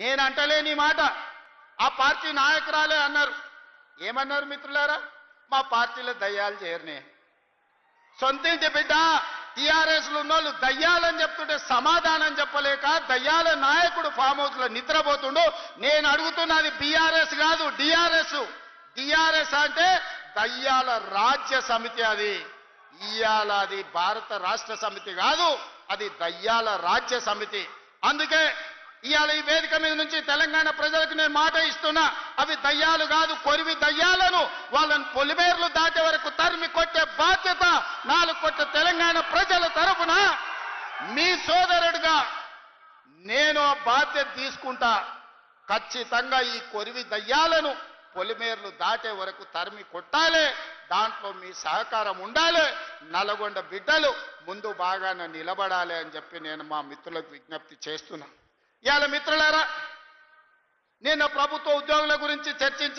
నేను అంటలేని మాట ఆ పార్టీ నాయకురాలే అన్నారు. ఏమన్నారు మిత్రులారా? మా పార్టీలో దయ్యాలు చేరనే. సొంతింటి బిడ్డ టీఆర్ఎస్లు ఉన్నోళ్ళు దయ్యాలని చెప్తుంటే సమాధానం చెప్పలేక దయ్యాల నాయకుడు ఫామ్ హౌస్ లో నిద్రపోతుండు. నేను అడుగుతున్నది బీఆర్ఎస్ కాదు, డిఆర్ఎస్. డిఆర్ఎస్ అంటే దయ్యాల రాజ్య సమితి. అది ఇయాల అది భారత రాష్ట్ర సమితి కాదు, అది దయ్యాల రాజ్య సమితి. అందుకే ఇవాళ ఈ వేదిక మీద నుంచి తెలంగాణ ప్రజలకు నేను మాట ఇస్తున్నా, అవి దయ్యాలు కాదు, కొరివి దయ్యాలను వాళ్ళని పొలిమేర్లు దాటే వరకు తరిమి కొట్టే బాధ్యత 4 కోట్ల తెలంగాణ ప్రజల తరఫున మీ సోదరుడిగా నేను ఆ బాధ్యత తీసుకుంటా. ఖచ్చితంగా ఈ కొరివి దయ్యాలను పొలిమేర్లు దాటే వరకు తరిమి కొట్టాలి. దాంట్లో మీ సహకారం ఉండాలి. నల్గొండ బిడ్డలు ముందు బాగానే నిలబడాలి అని చెప్పి నేను మా మిత్రులకు విజ్ఞప్తి చేస్తున్నా. ఇవాళ మిత్రులారా, నిన్న ప్రభుత్వ ఉద్యోగుల గురించి చర్చించి